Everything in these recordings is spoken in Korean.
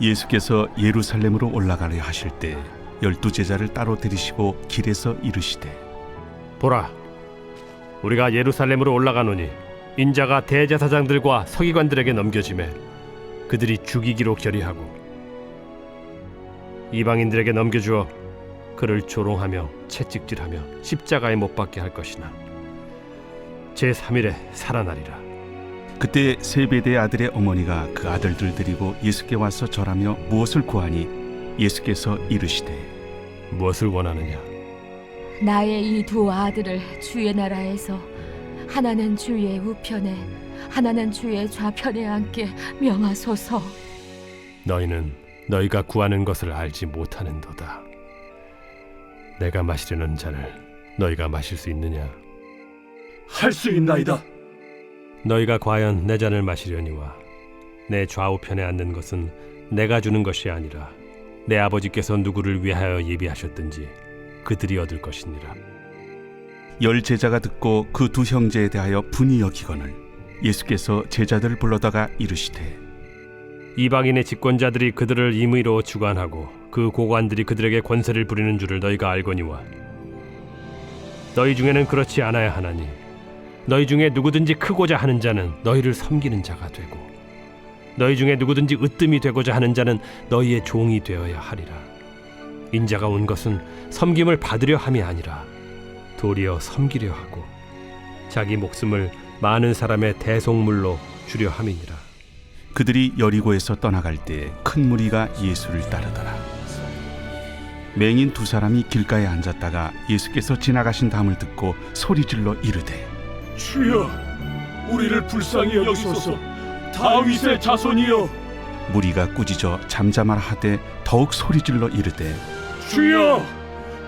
예수께서 예루살렘으로 올라가려 하실 때 12제자를 따로 들이시고 길에서 이르시되 보라, 우리가 예루살렘으로 올라가노니 인자가 대제사장들과 서기관들에게 넘겨지매 그들이 죽이기로 결의하고 이방인들에게 넘겨주어 그를 조롱하며 채찍질하며 십자가에 못 박게 할 것이나 제3일에 살아나리라. 그때 세베대의 아들의 어머니가 그 아들들 데리고 예수께 와서 절하며 무엇을 구하니 예수께서 이르시되 무엇을 원하느냐? 나의 이 두 아들을 주의 나라에서 하나는 주의 우편에 하나는 주의 좌편에 앉게 명하소서. 너희는 너희가 구하는 것을 알지 못하는도다. 내가 마시려는 잔을 너희가 마실 수 있느냐? 할 수 있나이다. 너희가 과연 내 잔을 마시려니와 내 좌우편에 앉는 것은 내가 주는 것이 아니라 내 아버지께서 누구를 위하여 예비하셨든지 그들이 얻을 것이니라. 10제자가 듣고 그 두 형제에 대하여 분이 여기거늘 예수께서 제자들을 불러다가 이르시되 이방인의 집권자들이 그들을 임의로 주관하고 그 고관들이 그들에게 권세를 부리는 줄을 너희가 알거니와 너희 중에는 그렇지 않아야 하나니 너희 중에 누구든지 크고자 하는 자는 너희를 섬기는 자가 되고 너희 중에 누구든지 으뜸이 되고자 하는 자는 너희의 종이 되어야 하리라. 인자가 온 것은 섬김을 받으려 함이 아니라 도리어 섬기려 하고 자기 목숨을 많은 사람의 대속물로 주려 함이니라. 그들이 여리고에서 떠나갈 때 큰 무리가 예수를 따르더라. 맹인 두 사람이 길가에 앉았다가 예수께서 지나가신 담을 듣고 소리질러 이르되 주여, 우리를 불쌍히 여기소서. 다윗의 자손이여. 무리가 꾸짖어 잠잠하라 하되 더욱 소리질러 이르되 주여,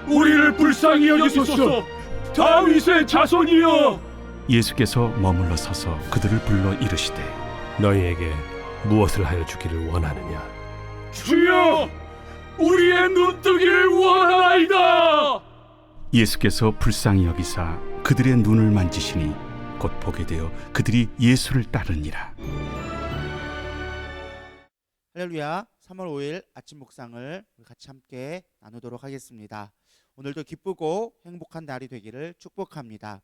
우리를 불쌍히 여기소서. 다윗의 자손이여. 예수께서 머물러 서서 그들을 불러 이르시되 너희에게 무엇을 하여 주기를 원하느냐? 주여, 우리의 눈뜨기를 원하나이다. 예수께서 불쌍히 여기사 그들의 눈을 만지시니 곧 보게 되어 그들이 예수를 따르니라. 할렐루야. 3월 5일 아침 묵상을 같이 함께 나누도록 하겠습니다. 오늘도 기쁘고 행복한 날이 되기를 축복합니다.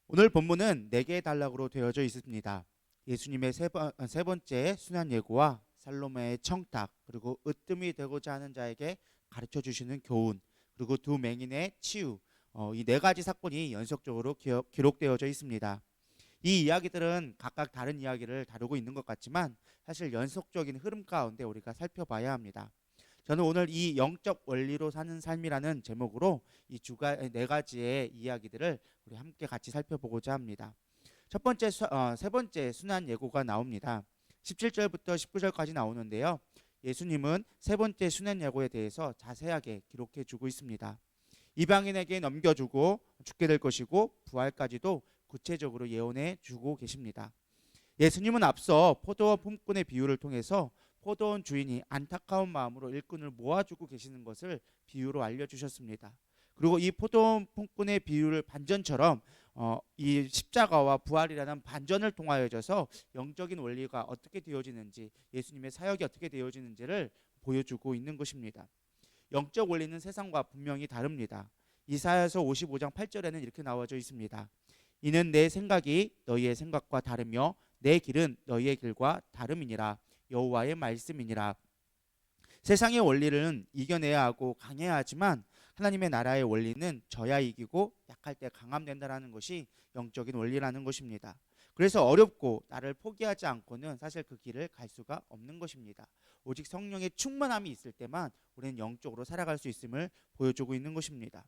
오늘 본문은 4개의 단락으로 되어져 있습니다. 예수님의 세 번째 순환 예고와 살로메의 청탁, 그리고 으뜸이 되고자 하는 자에게 가르쳐 주시는 교훈, 그리고 두 맹인의 치유, 이 4가지 사건이 연속적으로 기록되어져 있습니다. 이 이야기들은 각각 다른 이야기를 다루고 있는 것 같지만 사실 연속적인 흐름 가운데 우리가 살펴봐야 합니다. 저는 오늘 이 영적 원리로 사는 삶이라는 제목으로 이 4가지의 이야기들을 우리 함께 같이 살펴보고자 합니다. 세 번째 순환 예고가 나옵니다. 17절부터 19절까지 나오는데요. 예수님은 세 번째 순환 예고에 대해서 자세하게 기록해 주고 있습니다. 이방인에게 넘겨주고 죽게 될 것이고 부활까지도 구체적으로 예언해 주고 계십니다. 예수님은 앞서 포도원 품꾼의 비유를 통해서 포도원 주인이 안타까운 마음으로 일꾼을 모아주고 계시는 것을 비유로 알려주셨습니다. 그리고 이 포도원 품꾼의 비유를 반전처럼 이 십자가와 부활이라는 반전을 통하여져서 영적인 원리가 어떻게 되어지는지, 예수님의 사역이 어떻게 되어지는지를 보여주고 있는 것입니다. 영적 원리는 세상과 분명히 다릅니다. 이사야서 55장 8절에는 이렇게 나와져 있습니다. 이는 내 생각이 너희의 생각과 다르며 내 길은 너희의 길과 다름이니라. 여호와의 말씀이니라. 세상의 원리는 이겨내야 하고 강해야 하지만 하나님의 나라의 원리는 져야 이기고 약할 때 강함된다라는 것이 영적인 원리라는 것입니다. 그래서 어렵고 나를 포기하지 않고는 사실 그 길을 갈 수가 없는 것입니다. 오직 성령의 충만함이 있을 때만 우리는 영적으로 살아갈 수 있음을 보여주고 있는 것입니다.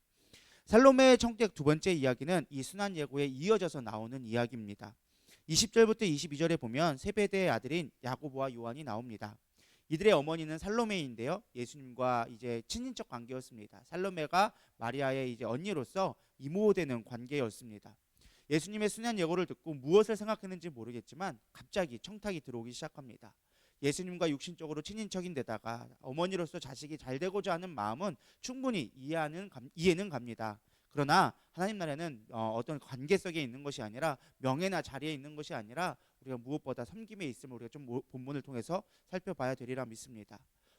살로메의 청택 두 번째 이야기는 이 순환 예고에 이어져서 나오는 이야기입니다. 20절부터 22절에 보면 세베대의 아들인 야고보와 요한이 나옵니다. 이들의 어머니는 살로메인데요. 예수님과 이제 친인척 관계였습니다. 살로메가 마리아의 이제 언니로서 이모되는 관계였습니다. 예수님의 순환 예고를 듣고 무엇을 생각했는지 모르겠지만 갑자기 청탁이 들어오기 시작합니다. 예수님과 육신적으로 친인척인데다가 어머니로서 자식이 잘 되고자 하는 마음은 충분히 이해는 갑니다. 그러나 하나님 나라는 어떤 관계 속에 있는 것이 아니라 명예나 자리에 있는 것이 아니라 우리가 무엇보다 섬김에 있음을 우리가 좀 본문을 통해서 살펴봐야 되리라 믿습니다.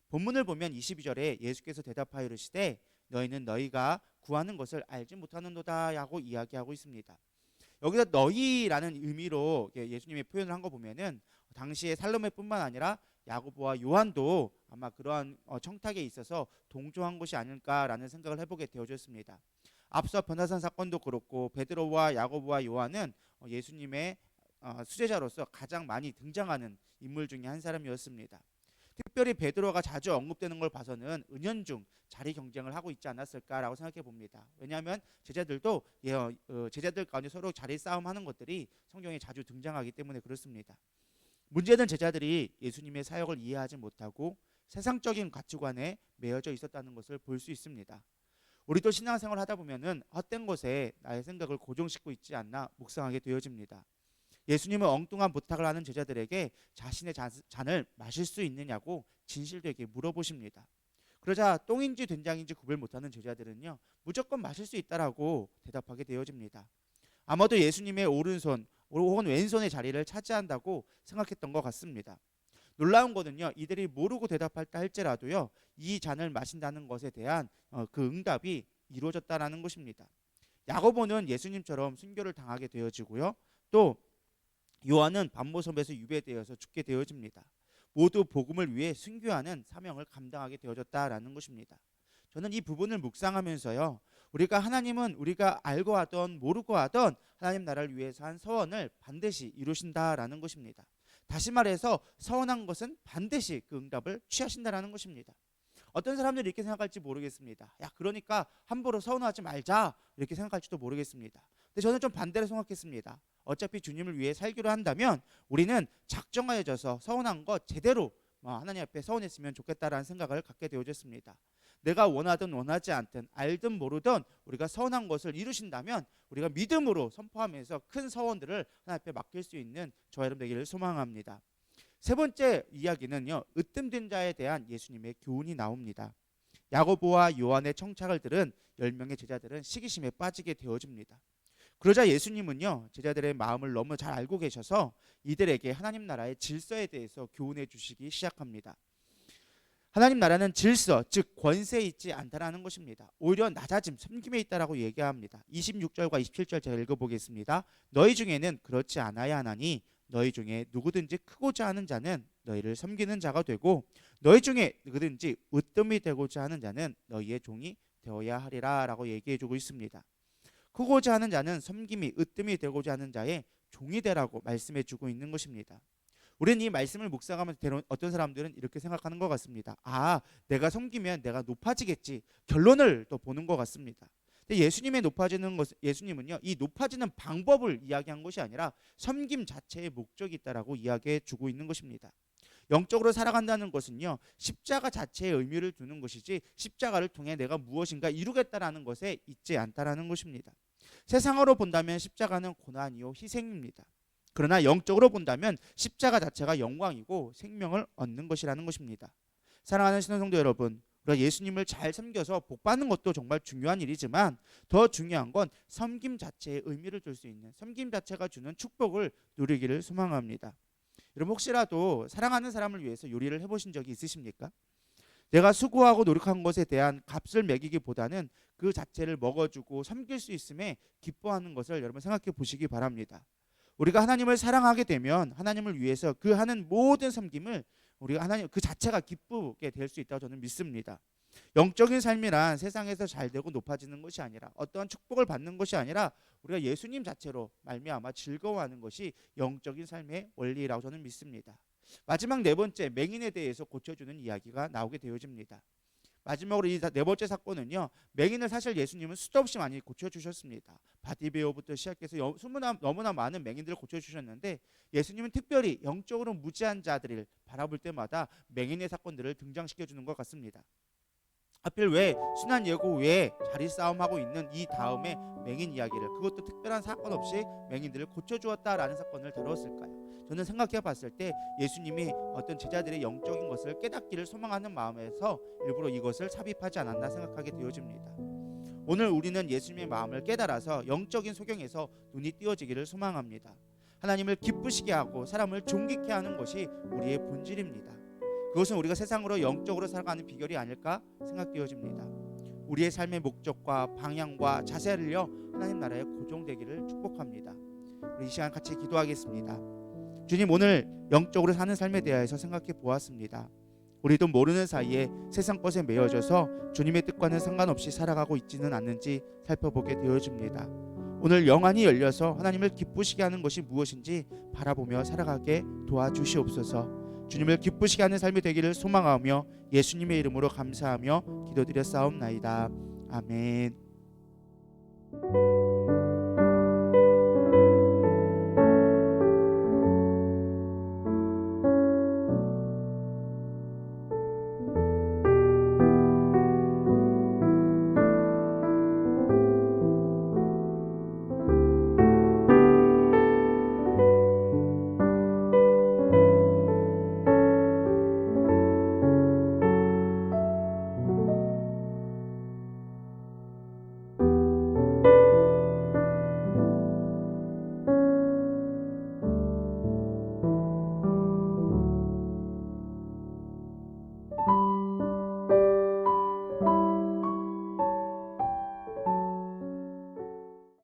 본문을 보면 22절에 예수께서 대답하여 이르시되 너희는 너희가 구하는 것을 알지 못하는도다 하고 이야기하고 있습니다. 여기서 너희라는 의미로 예수님이 표현을 한 거 보면은 당시에 살로메뿐만 아니라 야고보와 요한도 아마 그러한 청탁에 있어서 동조한 것이 아닐까라는 생각을 해보게 되어졌습니다. 앞서 변화산 사건도 그렇고 베드로와 야고보와 요한은 예수님의 수제자로서 가장 많이 등장하는 인물 중에 한 사람이었습니다. 특별히 베드로가 자주 언급되는 걸 봐서는 은연중 자리 경쟁을 하고 있지 않았을까라고 생각해 봅니다. 왜냐하면 제자들도 제자들 가운데 서로 자리 싸움하는 것들이 성경에 자주 등장하기 때문에 그렇습니다. 문제는 제자들이 예수님의 사역을 이해하지 못하고 세상적인 가치관에 매여져 있었다는 것을 볼 수 있습니다. 우리도 신앙생활을 하다 보면은 헛된 것에 나의 생각을 고정시키고 있지 않나 묵상하게 되어집니다. 예수님은 엉뚱한 부탁을 하는 제자들에게 자신의 잔을 마실 수 있느냐고 진실되게 물어보십니다. 그러자 똥인지 된장인지 구별 못하는 제자들은요 무조건 마실 수 있다라고 대답하게 되어집니다. 아마도 예수님의 오른손 혹은 왼손의 자리를 차지한다고 생각했던 것 같습니다. 놀라운 거는요 이들이 모르고 대답할다 할지라도요 이 잔을 마신다는 것에 대한 그 응답이 이루어졌다라는 것입니다. 야고보는 예수님처럼 순교를 당하게 되어지고요 또 요한은 반모섬에서 유배되어서 죽게 되어집니다. 모두 복음을 위해 순교하는 사명을 감당하게 되어졌다라는 것입니다. 저는 이 부분을 묵상하면서요 우리가 하나님은 우리가 알고 하던 모르고 하던 하나님 나라를 위해서 한 서원을 반드시 이루신다라는 것입니다. 다시 말해서 서원한 것은 반드시 그 응답을 취하신다라는 것입니다. 어떤 사람들이 이렇게 생각할지 모르겠습니다. 야 그러니까 함부로 서원하지 말자 이렇게 생각할지도 모르겠습니다. 근데 저는 좀 반대로 생각했습니다. 어차피 주님을 위해 살기로 한다면 우리는 작정하여져서 서원한 것 제대로 하나님 앞에 서원했으면 좋겠다라는 생각을 갖게 되어졌습니다. 내가 원하든 원하지 않든 알든 모르든 우리가 서원한 것을 이루신다면 우리가 믿음으로 선포하면서 큰 서원들을 하나님 앞에 맡길 수 있는 저와 여러분 되기를 소망합니다. 세 번째 이야기는요 으뜸된 자에 대한 예수님의 교훈이 나옵니다. 야고보와 요한의 청착을 들은 10명의 제자들은 시기심에 빠지게 되어집니다. 그러자 예수님은요 제자들의 마음을 너무 잘 알고 계셔서 이들에게 하나님 나라의 질서에 대해서 교훈해 주시기 시작합니다. 하나님 나라는 질서, 즉 권세에 있지 않다라는 것입니다. 오히려 낮아짐, 섬김에 있다라고 얘기합니다. 26절과 27절 제가 읽어보겠습니다. 너희 중에는 그렇지 않아야 하나니 너희 중에 누구든지 크고자 하는 자는 너희를 섬기는 자가 되고 너희 중에 누구든지 으뜸이 되고자 하는 자는 너희의 종이 되어야 하리라 라고 얘기해주고 있습니다. 크고자 하는 자는 섬김이 으뜸이 되고자 하는 자의 종이 되라고 말씀해주고 있는 것입니다. 우리는 이 말씀을 묵상하면서 어떤 사람들은 이렇게 생각하는 것 같습니다. 아, 내가 섬기면 내가 높아지겠지. 결론을 또 보는 것 같습니다. 근데 예수님의 높아지는 것, 예수님은요 이 높아지는 방법을 이야기한 것이 아니라 섬김 자체의 목적이 있다라고 이야기해 주고 있는 것입니다. 영적으로 살아간다는 것은요 십자가 자체의 의미를 두는 것이지 십자가를 통해 내가 무엇인가 이루겠다라는 것에 있지 않다라는 것입니다. 세상으로 본다면 십자가는 고난이요 희생입니다. 그러나 영적으로 본다면 십자가 자체가 영광이고 생명을 얻는 것이라는 것입니다. 사랑하는 신앙성도 여러분, 우리가 예수님을 잘 섬겨서 복받는 것도 정말 중요한 일이지만 더 중요한 건 섬김 자체의 의미를 둘 수 있는 섬김 자체가 주는 축복을 누리기를 소망합니다. 여러분 혹시라도 사랑하는 사람을 위해서 요리를 해보신 적이 있으십니까? 내가 수고하고 노력한 것에 대한 값을 매기기보다는 그 자체를 먹어주고 섬길 수 있음에 기뻐하는 것을 여러분 생각해 보시기 바랍니다. 우리가 하나님을 사랑하게 되면 하나님을 위해서 그 하는 모든 섬김을 우리가 하나님 그 자체가 기쁘게 될 수 있다고 저는 믿습니다. 영적인 삶이란 세상에서 잘 되고 높아지는 것이 아니라 어떠한 축복을 받는 것이 아니라 우리가 예수님 자체로 말미암아 즐거워하는 것이 영적인 삶의 원리라고 저는 믿습니다. 마지막 네 번째 맹인에 대해서 고쳐주는 이야기가 나오게 되어집니다. 마지막으로 이 네 번째 사건은요 맹인을 사실 예수님은 수도 없이 많이 고쳐주셨습니다. 바디베오부터 시작해서 너무나 많은 맹인들을 고쳐주셨는데 예수님은 특별히 영적으로 무지한 자들을 바라볼 때마다 맹인의 사건들을 등장시켜주는 것 같습니다. 하필 왜 순환 예고 외에 자리 싸움하고 있는 이 다음에 맹인 이야기를 그것도 특별한 사건 없이 맹인들을 고쳐주었다라는 사건을 다루었을까요? 저는 생각해 봤을 때 예수님이 어떤 제자들의 영적인 것을 깨닫기를 소망하는 마음에서 일부러 이것을 삽입하지 않았나 생각하게 되어집니다. 오늘 우리는 예수님의 마음을 깨달아서 영적인 소경에서 눈이 띄어지기를 소망합니다. 하나님을 기쁘시게 하고 사람을 존귀케 하는 것이 우리의 본질입니다. 그것은 우리가 세상으로 영적으로 살아가는 비결이 아닐까 생각되어집니다. 우리의 삶의 목적과 방향과 자세를요 하나님 나라에 고정되기를 축복합니다. 우리 이 시간 같이 기도하겠습니다. 주님, 오늘 영적으로 사는 삶에 대해서 생각해 보았습니다. 우리도 모르는 사이에 세상 것에 매여져서 주님의 뜻과는 상관없이 살아가고 있지는 않는지 살펴보게 되어집니다. 오늘 영안이 열려서 하나님을 기쁘시게 하는 것이 무엇인지 바라보며 살아가게 도와주시옵소서. 주님을 기쁘시게 하는 삶이 되기를 소망하며 예수님의 이름으로 감사하며 기도드렸사옵나이다. 아멘.